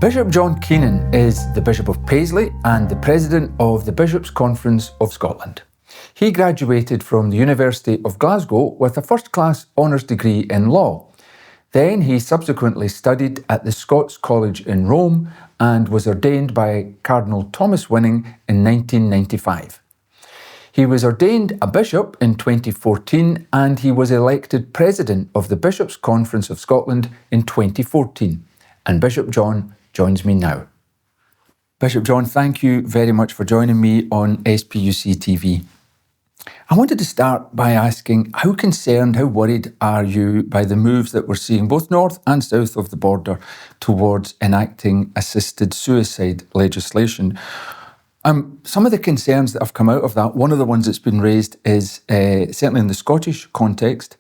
Bishop John Keenan is the Bishop of Paisley and the President of the Bishops' Conference of Scotland. He graduated from the University of Glasgow with a first-class honours degree in law. Then he subsequently studied at the Scots College in Rome and was ordained by Cardinal Thomas Winning in 1995. He was ordained a bishop in 2014 and he was elected President of the Bishops' Conference of Scotland in 2014. And Bishop John joins me now. Bishop John, thank you very much for joining me on SPUC TV. I wanted to start by asking, how concerned, how worried are you by the moves that we're seeing both north and south of the border towards enacting assisted suicide legislation? Some of the concerns that have come out of that, one of the ones that's been raised is, certainly in the Scottish context,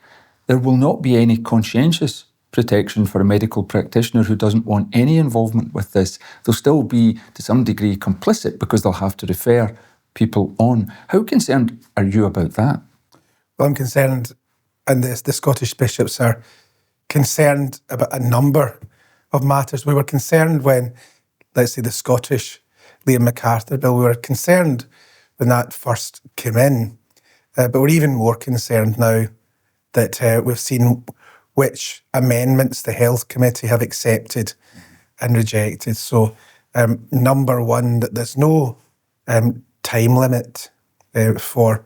there will not be any conscientious protection for a medical practitioner who doesn't want any involvement with this. They'll still be, to some degree, complicit because they'll have to refer people on. How concerned are you about that? Well, I'm concerned, and the Scottish bishops are concerned about a number of matters. We were concerned when, let's say, the Scottish Liam MacArthur bill, we were concerned when that first came in, but we're even more concerned now that we've seen which amendments the Health Committee have accepted and rejected. So, number one, that there's no time limit for,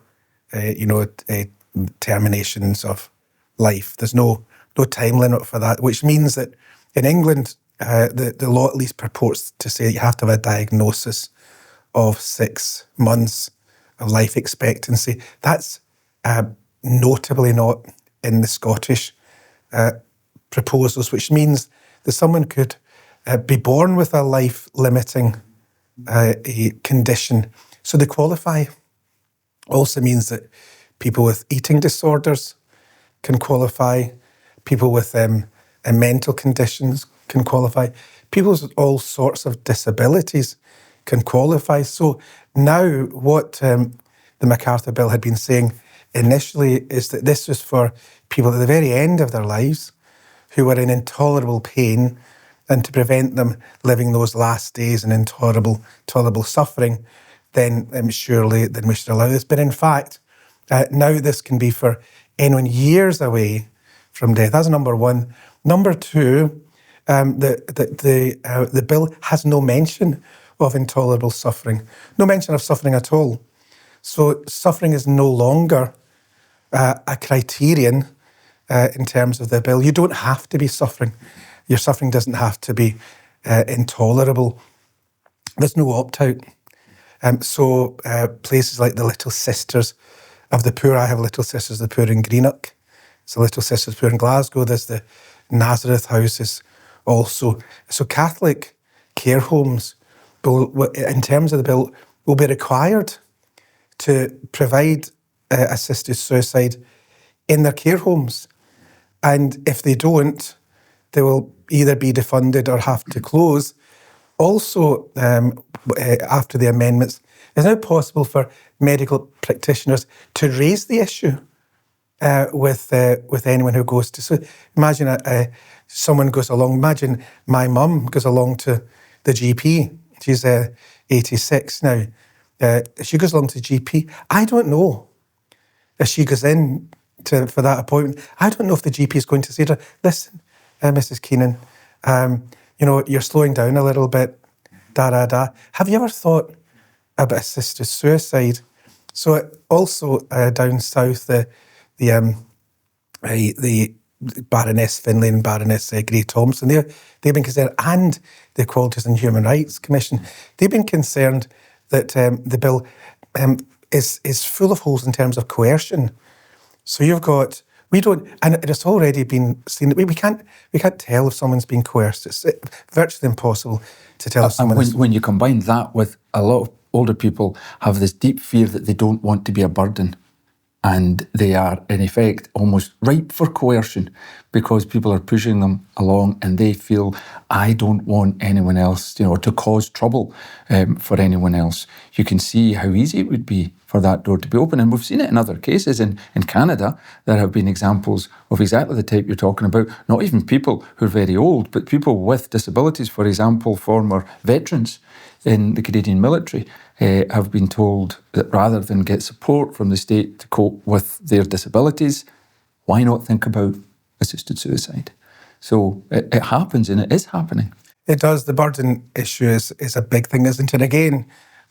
terminations of life. There's no time limit for that, which means that in England, the law at least purports to say that you have to have a diagnosis of 6 months of life expectancy. That's notably not in the Scottish proposals, which means that someone could be born with a life-limiting condition. So they qualify. Also means that people with eating disorders can qualify, people with mental conditions can qualify, people with all sorts of disabilities can qualify. So now what the MacArthur bill had been saying initially is that this was for people at the very end of their lives who were in intolerable pain, and to prevent them living those last days in intolerable suffering, then surely then we should allow this. But in fact, now this can be for anyone years away from death. That's number one. Number two, the bill has no mention of intolerable suffering, no mention of suffering at all. So suffering is no longer a criterion in terms of the bill. You don't have to be suffering. Your suffering doesn't have to be intolerable. There's no opt-out. So places like the Little Sisters of the Poor, I have Little Sisters of the Poor in Greenock. It's the Little Sisters of the Poor in Glasgow. There's the Nazareth houses also. So Catholic care homes, will, in terms of the bill, will be required to provide assisted suicide in their care homes. And if they don't, they will either be defunded or have to close. Also, after the amendments, it's now possible for medical practitioners to raise the issue with anyone who goes to. So imagine someone goes along. Imagine my mum goes along to the GP. She's 86 now. She goes along to the GP. I don't know if she goes in for that appointment. I don't know if the GP is going to say to her, "Listen, Mrs. Keenan, you're slowing down a little bit, Have you ever thought about assisted suicide?" So also down south, the Baroness Finlay and Baroness Gray Thompson, they've been concerned, and the Equalities and Human Rights Commission, they've been concerned that the bill is full of holes in terms of coercion. So and it's already been seen that we can't tell if someone's been coerced. It's virtually impossible to tell if someone is. When you combine that with a lot of older people have this deep fear that they don't want to be a burden, and they are, in effect, almost ripe for coercion because people are pushing them along and they feel, I don't want anyone else, to cause trouble for anyone else. You can see how easy it would be for that door to be open. And we've seen it in other cases. In Canada, there have been examples of exactly the type you're talking about, not even people who are very old, but people with disabilities, for example, former veterans in the Canadian military have been told that rather than get support from the state to cope with their disabilities, why not think about assisted suicide? So it happens, and it is happening. It does. The burden issue is a big thing, isn't it? Again,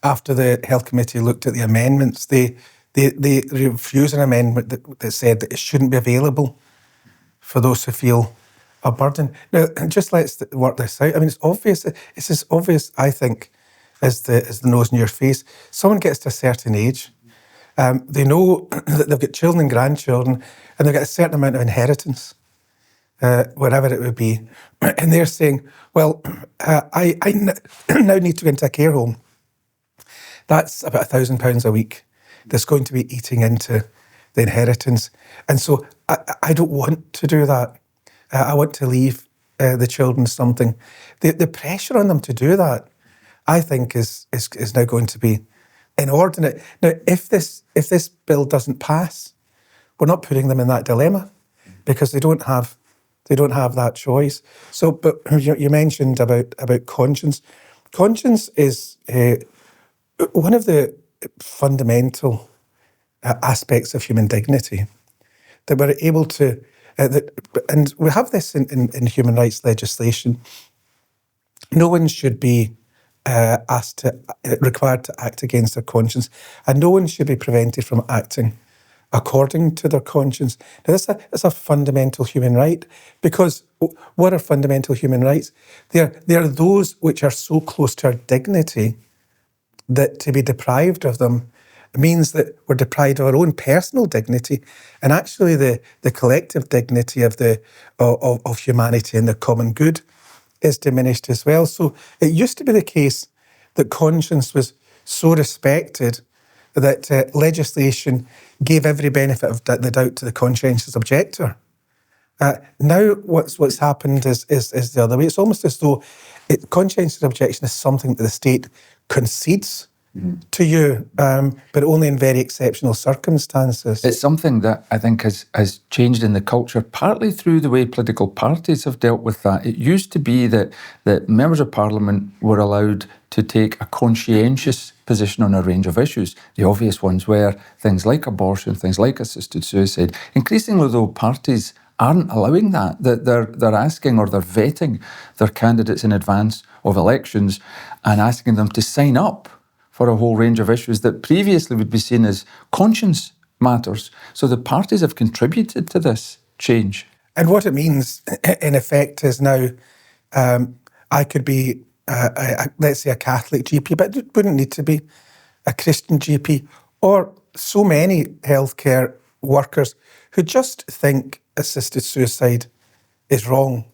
after the Health Committee looked at the amendments, they refused an amendment that said that it shouldn't be available for those who feel a burden. Now, just let's work this out. I mean, it's obvious. It's as obvious, I think, as the nose in your face. Someone gets to a certain age, they know that they've got children and grandchildren, and they've got a certain amount of inheritance, wherever it would be. And they're saying, well, I now need to go into a care home. That's about £1,000 a week that's going to be eating into the inheritance. And so I don't want to do that. I want to leave the children something. The pressure on them to do that, I think, is now going to be inordinate. Now, if this bill doesn't pass, we're not putting them in that dilemma because they don't have that choice. So, but you mentioned about conscience. Conscience is one of the fundamental aspects of human dignity that we're able to, and we have this in human rights legislation. No one should be required to act against their conscience, and no one should be prevented from acting according to their conscience. Now, that's a fundamental human right, because what are fundamental human rights? They are those which are so close to our dignity that to be deprived of them means that we're deprived of our own personal dignity, and actually the collective dignity of humanity and the common good is diminished as well. So it used to be the case that conscience was so respected that legislation gave every benefit of the doubt to the conscientious objector. Now what's happened is the other way. It's almost as though conscientious objection is something that the state concedes to you, but only in very exceptional circumstances. It's something that I think has changed in the culture, partly through the way political parties have dealt with that. It used to be that members of Parliament were allowed to take a conscientious position on a range of issues. The obvious ones were things like abortion, things like assisted suicide. Increasingly, though, parties aren't allowing that. They're asking, or they're vetting their candidates in advance of elections and asking them to sign up for a whole range of issues that previously would be seen as conscience matters. So the parties have contributed to this change. And what it means, in effect, is now I could be, let's say, a Catholic GP, but it wouldn't need to be a Christian GP, or so many healthcare workers who just think assisted suicide is wrong,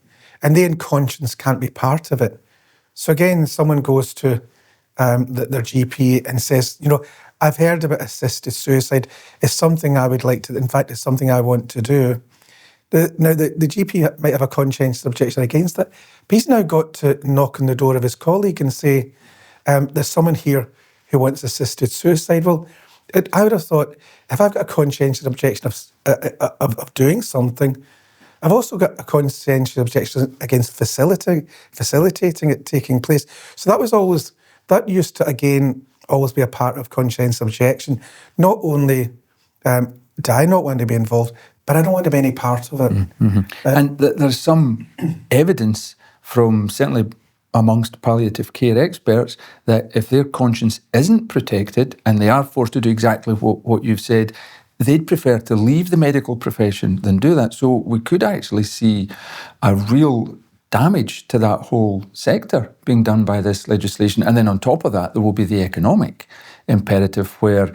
and they in conscience can't be part of it. So again, someone goes to their GP and says, I've heard about assisted suicide. It's something I would like to, in fact, it's something I want to do. Now, the GP might have a conscientious objection against it, but he's now got to knock on the door of his colleague and say, there's someone here who wants assisted suicide. Well, I would have thought, if I've got a conscientious objection of doing something, I've also got a conscientious objection against facilitating it taking place. So that used to, again, always be a part of conscientious objection. Not only do I not want to be involved, but I don't want to be any part of it. Mm-hmm. And there's some evidence from certainly amongst palliative care experts that if their conscience isn't protected and they are forced to do exactly what you've said, they'd prefer to leave the medical profession than do that. So we could actually see a real damage to that whole sector being done by this legislation. And then on top of that, there will be the economic imperative where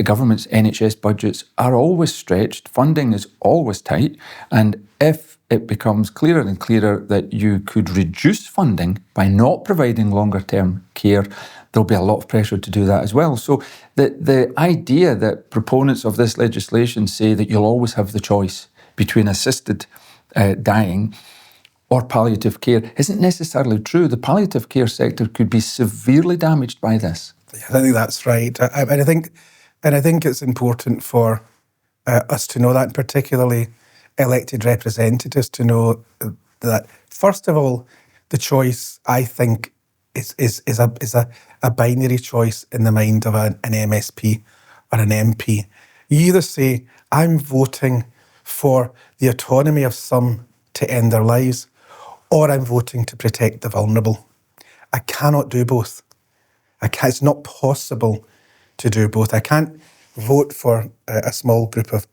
government's NHS budgets are always stretched, funding is always tight, and if it becomes clearer and clearer that you could reduce funding by not providing longer-term care, there'll be a lot of pressure to do that as well. So the idea that proponents of this legislation say that you'll always have the choice between assisted dying or palliative care isn't necessarily true. The palliative care sector could be severely damaged by this. Yeah, I think that's right. I think it's important for us to know that, particularly elected representatives, to know that, first of all, the choice, I think, is a binary choice in the mind of an MSP or an MP. You either say, I'm voting for the autonomy of some to end their lives, or I'm voting to protect the vulnerable. I cannot do both. It's not possible to do both. I can't vote for a small group of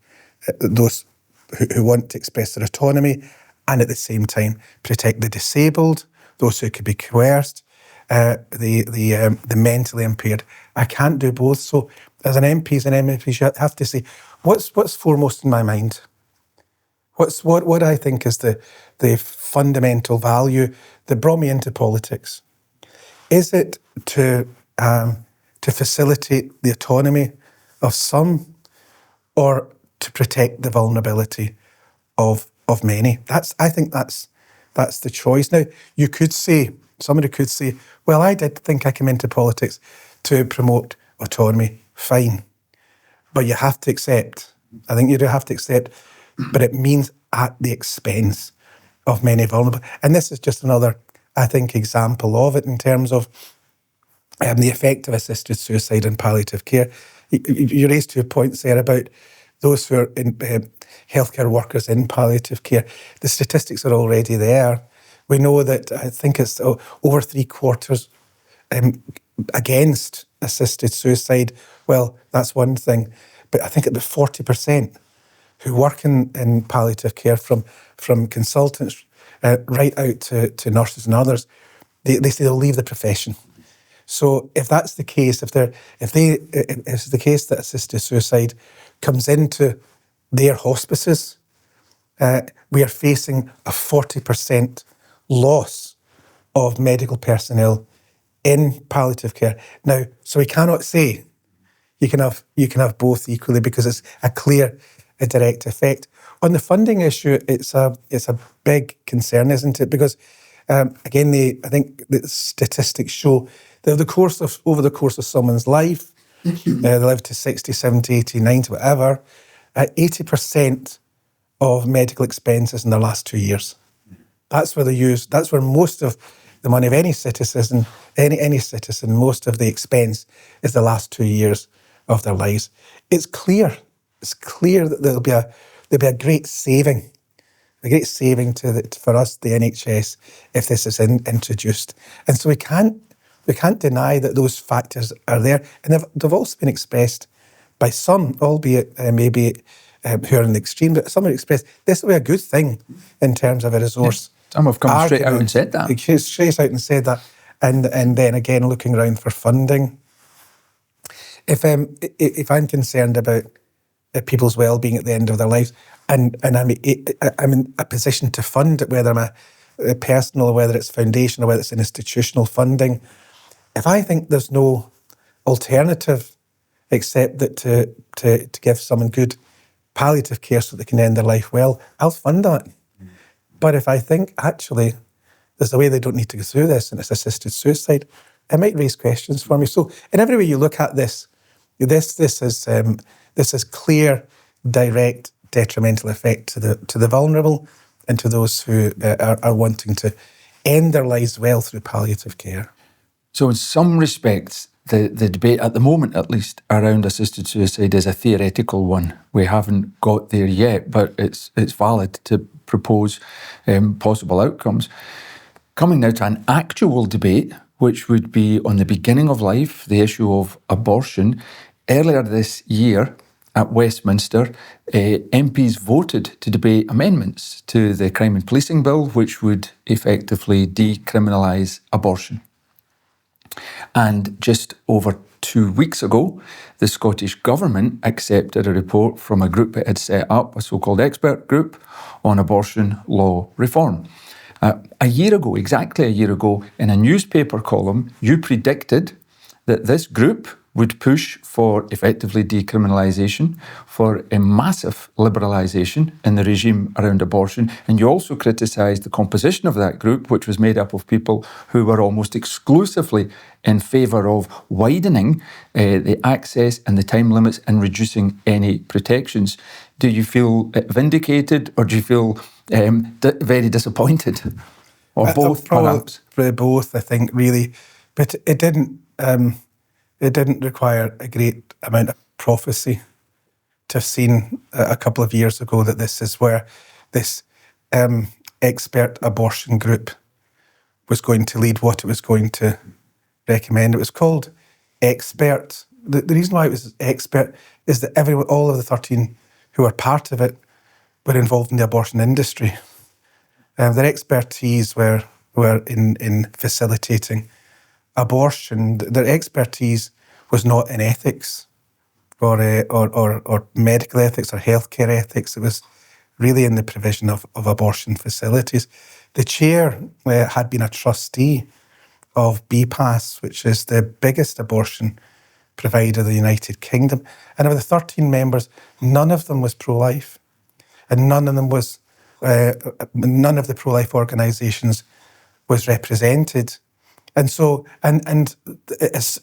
those who want to express their autonomy and at the same time protect the disabled, those who could be coerced, the mentally impaired. I can't do both. So as an MP, you have to say, what's foremost in my mind? What I think is the fundamental value that brought me into politics? Is it to facilitate the autonomy of some, or to protect the vulnerability of many? I think that's the choice. Now, somebody could say, well, I did think I came into politics to promote autonomy. Fine. But you have to accept, I think you do have to accept, but it means at the expense of many vulnerable. And this is just another, I think, example of it in terms of the effect of assisted suicide and palliative care. You raised 2 points there about those who are in healthcare workers in palliative care. The statistics are already there. We know that I think it's over 3/4 against assisted suicide. Well, that's one thing. But I think about 40% who work in palliative care, from consultants right out to nurses and others, they say they'll leave the profession. So if that's the case, if it's the case that assisted suicide comes into their hospices, we are facing a 40% loss of medical personnel in palliative care. Now, so we cannot say you can have both equally, because it's a clear, a direct effect. On the funding issue, it's a big concern, isn't it? Because again, I think the statistics show that over the course of someone's life, they live to 60, 70, 80, 90, whatever, 80% of medical expenses in the last 2 years. That's where most of the money of any citizen, most of the expense is the last 2 years of their lives. It's clear that there'll be a great saving. A great saving for us, the NHS, if this is introduced. And so we can't deny that those factors are there. And they've also been expressed by some, albeit maybe who are in the extreme, but some are expressed, this will be a good thing in terms of a resource. Some have come straight out and said that. Straight out and said that. And then again, looking around for funding. If I'm concerned about people's well-being at the end of their lives, and I'm in a position to fund it, whether I'm a personal, or whether it's foundation, or whether it's an institutional funding, if I think there's no alternative except that to give someone good palliative care so they can end their life well, I'll fund that. But if I think actually there's a way they don't need to go through this, and it's assisted suicide, it might raise questions for me. So in every way you look at this is clear, direct, detrimental effect to the vulnerable and to those who are wanting to end their lives well through palliative care. So in some respects, the debate at the moment, at least, around assisted suicide is a theoretical one. We haven't got there yet, but it's valid to propose possible outcomes. Coming now to an actual debate, which would be on the beginning of life, the issue of abortion. Earlier this year at Westminster, MPs voted to debate amendments to the Crime and Policing Bill, which would effectively decriminalise abortion. And just over 2 weeks ago, the Scottish Government accepted a report from a group it had set up, a so-called expert group, on abortion law reform. Exactly a year ago, in a newspaper column, you predicted that this group would push for effectively decriminalisation, for a massive liberalisation in the regime around abortion. And you also criticised the composition of that group, which was made up of people who were almost exclusively in favour of widening the access and the time limits and reducing any protections. Do you feel vindicated, or do you feel very disappointed? Or both, perhaps? Probably both, I think, really. But it didn't require a great amount of prophecy to have seen a couple of years ago that this is where this expert abortion group was going to lead, what it was going to recommend. It was called Expert. The reason why it was Expert is that all of the 13 who were part of it were involved in the abortion industry. Their expertise were in facilitating abortion. Their expertise was not in ethics or medical ethics or healthcare ethics. It was really in the provision of abortion facilities. The chair had been a trustee of BPAS, which is the biggest abortion provider in the United Kingdom. And of the 13 members, none of them was pro-life. And none of the pro-life organisations was represented. And so, as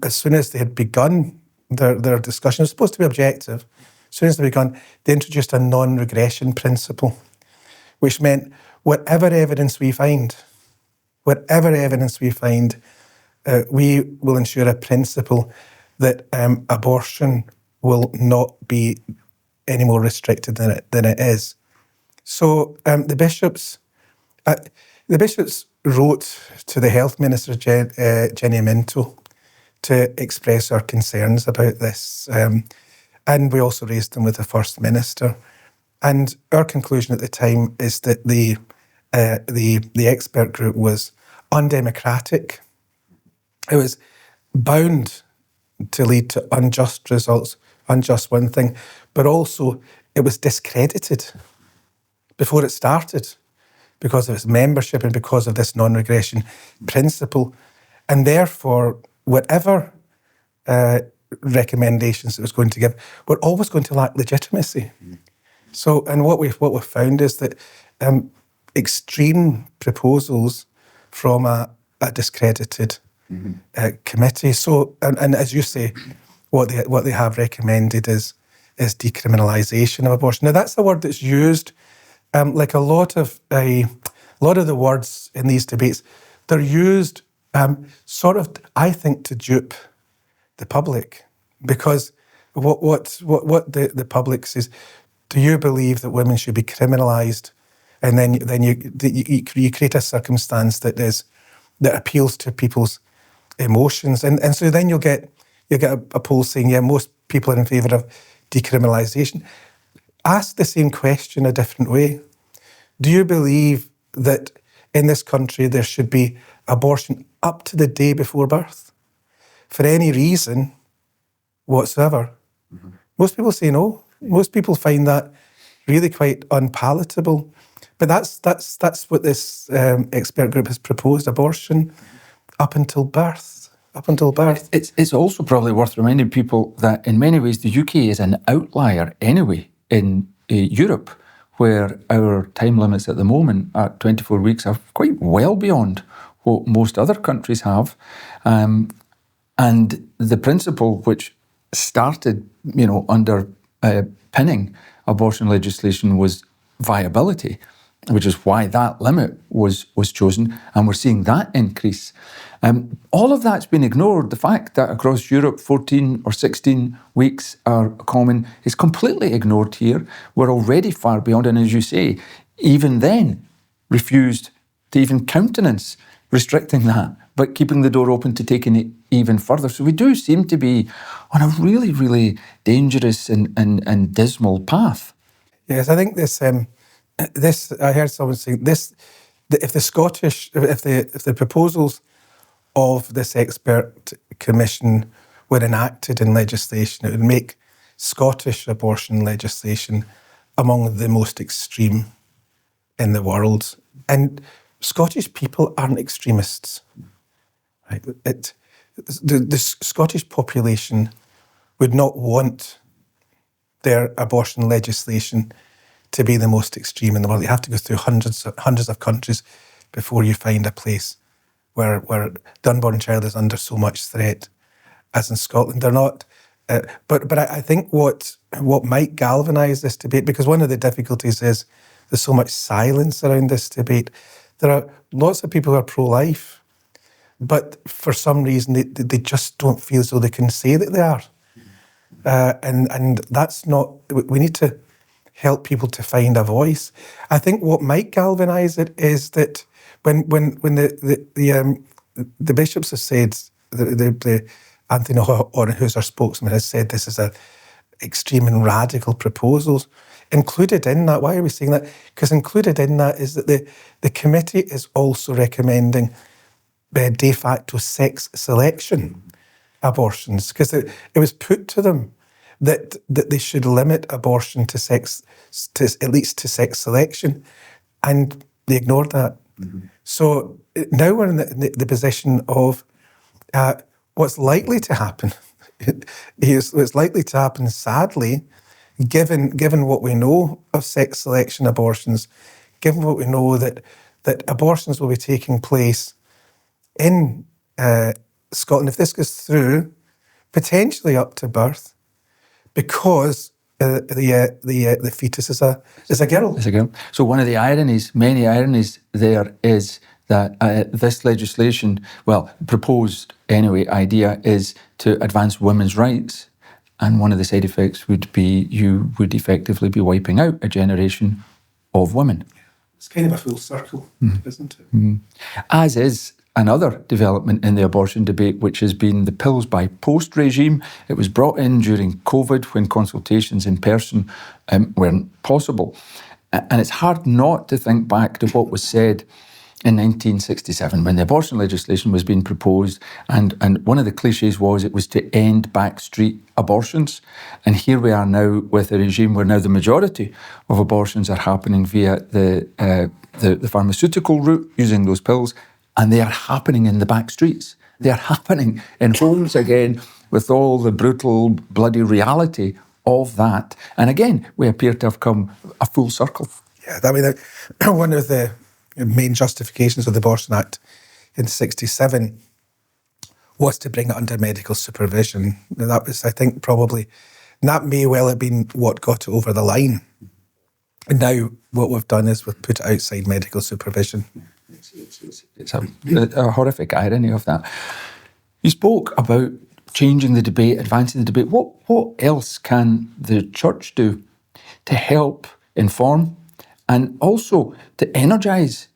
soon as they had begun their discussion, it was supposed to be objective. As soon as they begun, they introduced a non-regression principle, which meant whatever evidence we find, we will ensure a principle that abortion will not be any more restricted than it is. So the bishops wrote to the Health Minister, Jenny Minto, to express our concerns about this. And we also raised them with the First Minister. And our conclusion at the time is that the expert group was undemocratic. It was bound to lead to unjust results, unjust one thing, but also it was discredited before it started because of its membership and because of this non-regression principle. And therefore, whatever recommendations it was going to give were always going to lack legitimacy. So, and what we've found is that extreme proposals from a discredited committee. So, and as you say, what they have recommended is decriminalisation of abortion. Now, that's a word that's used like a lot of the words in these debates. They're used sort of, I think, to dupe the public, because what the public says, do you believe that women should be criminalised? And then you create a circumstance that appeals to people's emotions, and so then you'll get a poll saying, yeah, most people are in favour of decriminalisation. Ask the same question a different way. Do you believe that in this country there should be abortion up to the day before birth for any reason whatsoever? Mm-hmm. Most people say no. Most people find that really quite unpalatable. But that's what this expert group has proposed: abortion up until birth. Up until birth. It's also probably worth reminding people that in many ways the UK is an outlier anyway in Europe, where our time limits at the moment at 24 weeks are quite well beyond what most other countries have. And the principle which started, under pinning abortion legislation was viability, which is why that limit was chosen, and we're seeing that increase. All of that's been ignored. The fact that across Europe 14 or 16 weeks are common is completely ignored here. We're already far beyond, and as you say, even then refused to even countenance restricting that, but keeping the door open to taking it even further. So we do seem to be on a really, really dangerous and dismal path. Yes, I think this. I heard someone saying this: if the proposals of this expert commission were enacted in legislation, it would make Scottish abortion legislation among the most extreme in the world. And Scottish people aren't extremists. Right? The Scottish population would not want their abortion legislation to be the most extreme in the world. You have to go through hundreds of countries before you find a place where the unborn child is under so much threat as in Scotland. They're not. But I think what might galvanise this debate, because one of the difficulties is there's so much silence around this debate. There are lots of people who are pro-life, but for some reason they just don't feel as though they can say that they are. And that's not. We need to help people to find a voice. I think what might galvanise it is that when the bishops have said, the Anthony Horan, who's our spokesman, has said this is a extreme and radical proposals. Included in that, why are we saying that? Because included in that is that the committee is also recommending de facto sex selection abortions, because it was put to them that they should limit abortion to sex, at least to sex selection, and they ignored that. Mm-hmm. So now we're in the position of what's likely to happen. What's likely to happen, sadly, given what we know of sex selection abortions, given what we know that abortions will be taking place in Scotland, if this goes through, potentially up to birth, because the fetus is a girl. It's a girl. So one of the ironies, many ironies there, is that this legislation, well, proposed anyway, idea is to advance women's rights. And one of the side effects would be you would effectively be wiping out a generation of women. It's kind of a full circle, isn't it? Mm. As is another development in the abortion debate, which has been the pills by post regime. It was brought in during COVID when consultations in person weren't possible. And it's hard not to think back to what was said in 1967 when the abortion legislation was being proposed, and one of the cliches was it was to end backstreet abortions. And here we are now with a regime where now the majority of abortions are happening via the pharmaceutical route, using those pills, and they are happening in the back streets. They are happening in homes again, with all the brutal, bloody reality of that. And again, we appear to have come a full circle. Yeah, I mean, one of the main justifications of the Abortion Act in 1967 was to bring it under medical supervision. That was, I think, probably, that may well have been what got it over the line. And now what we've done is we've put it outside medical supervision. It's a horrific irony of that. You spoke about changing the debate, advancing the debate. What else can the church do to help inform and also to energise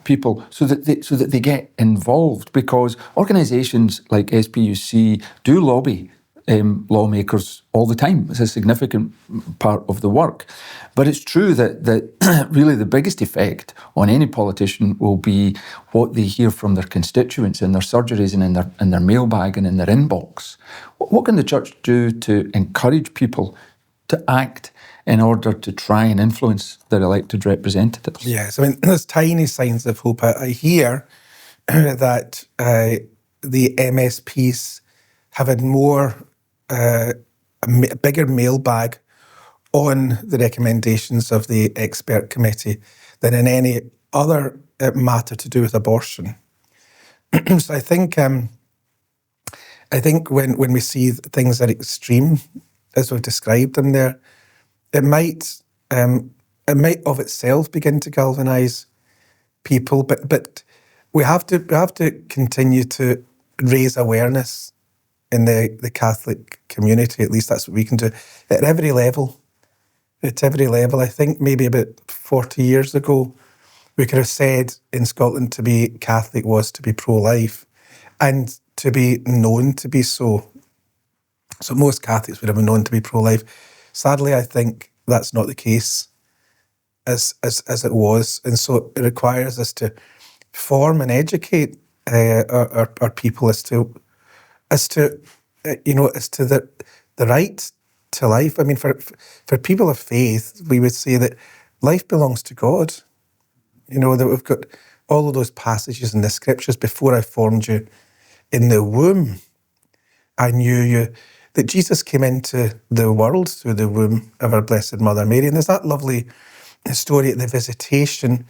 people so that they get involved? Because organisations like SPUC do lobby lawmakers all the time. It's a significant part of the work. But it's true that really the biggest effect on any politician will be what they hear from their constituents in their surgeries and in their mailbag and in their inbox. What can the church do to encourage people to act in order to try and influence their elected representatives? Yes, I mean, there's tiny signs of hope. I hear that the MSPs have had a bigger mailbag on the recommendations of the expert committee than in any other matter to do with abortion. So I think when we see things are extreme, as we've described them there, it might of itself begin to galvanise people, but we have to continue to raise awareness in the Catholic community. At least that's what we can do at every level. At every level, I think maybe about 40 years ago, we could have said in Scotland to be Catholic was to be pro-life, and to be known to be so. So most Catholics would have been known to be pro-life. Sadly, I think that's not the case as it was. And so it requires us to form and educate our people as to the right to life. I mean, for people of faith, we would say that life belongs to God. You know, that we've got all of those passages in the scriptures. Before I formed you in the womb, I knew you. That Jesus came into the world through the womb of our Blessed Mother Mary. And there's that lovely story at the Visitation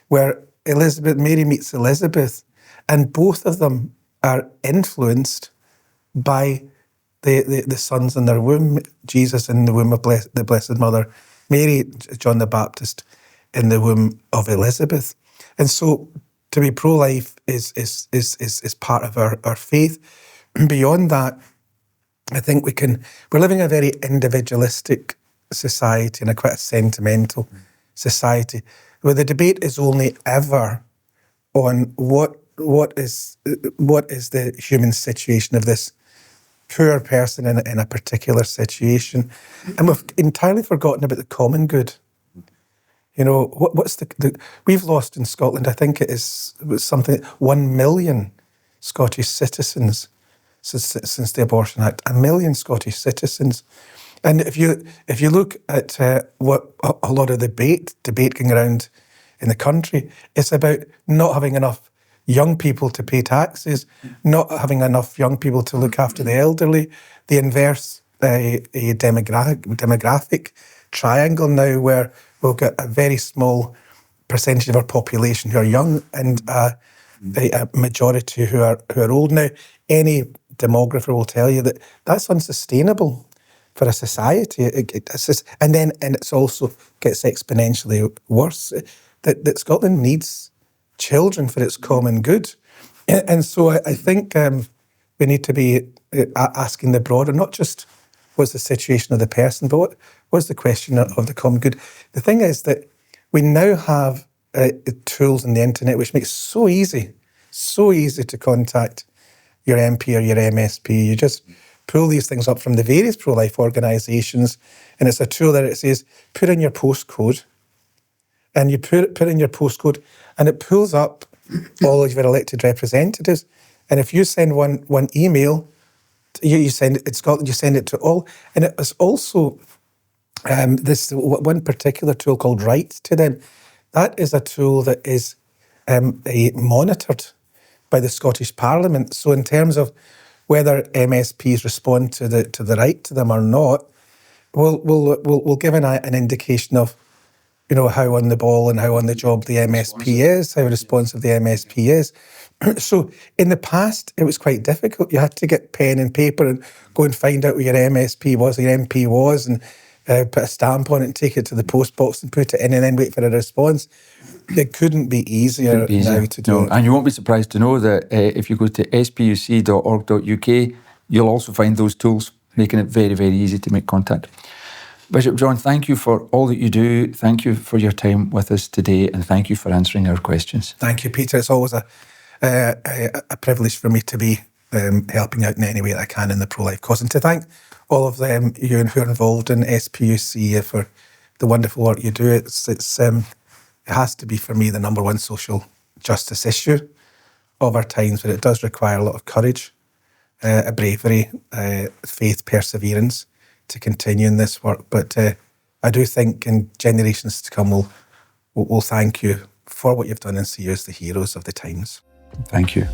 where Mary meets Elizabeth, and both of them are influenced by the sons in their womb, Jesus in the womb of the Blessed Mother Mary, John the Baptist in the womb of Elizabeth. And so to be pro-life is part of our faith. Beyond that, I think we're living in a very individualistic society and quite a sentimental society where the debate is only ever on what is the human situation of this poor person in a particular situation. And we've entirely forgotten about the common good. You know, what's we've lost in Scotland, I think it was something, 1 million Scottish citizens since the Abortion Act, 1 million Scottish citizens. And if you look at what a lot of debate going around in the country, it's about not having enough young people to pay taxes, not having enough young people to look after the elderly, the inverse demographic triangle now where we've got a very small percentage of our population who are young and a majority who are old. Now, any demographer will tell you that that's unsustainable for a society. And it's also gets exponentially worse, that Scotland needs children for its common good. And so I think we need to be asking the broader, not just what's the situation of the person, but what's the question of the common good. The thing is that we now have tools on the internet which makes it so easy to contact your MP or your MSP. You just pull these things up from the various pro-life organisations, and it's a tool that it says, put in your postcode, and you put in your postcode, and it pulls up all of your elected representatives. And if you send one email, you send it in Scotland, you send it to all. And it was also this one particular tool called Write to Them. That is a tool that is monitored by the Scottish Parliament. So in terms of whether MSPs respond to the Write to Them or not, we'll give an indication of, you know, how on the ball and how on the job the MSP is, how responsive the MSP is. So in the past, it was quite difficult. You had to get pen and paper and go and find out who your MSP was, your MP was, and put a stamp on it and take it to the post box and put it in and then wait for a response. It couldn't be easier now to do it. And you won't be surprised to know that if you go to spuc.org.uk, you'll also find those tools, making it very, very easy to make contact. Bishop John, thank you for all that you do. Thank you for your time with us today, and thank you for answering our questions. Thank you, Peter. It's always a privilege for me to be helping out in any way that I can in the pro-life cause, and to thank all of you who are involved in SPUC for the wonderful work you do. It has to be, for me, the number one social justice issue of our times, but it does require a lot of courage, a bravery, faith, perseverance to continue in this work. But I do think in generations to come we'll thank you for what you've done and see you as the heroes of the times. Thank you.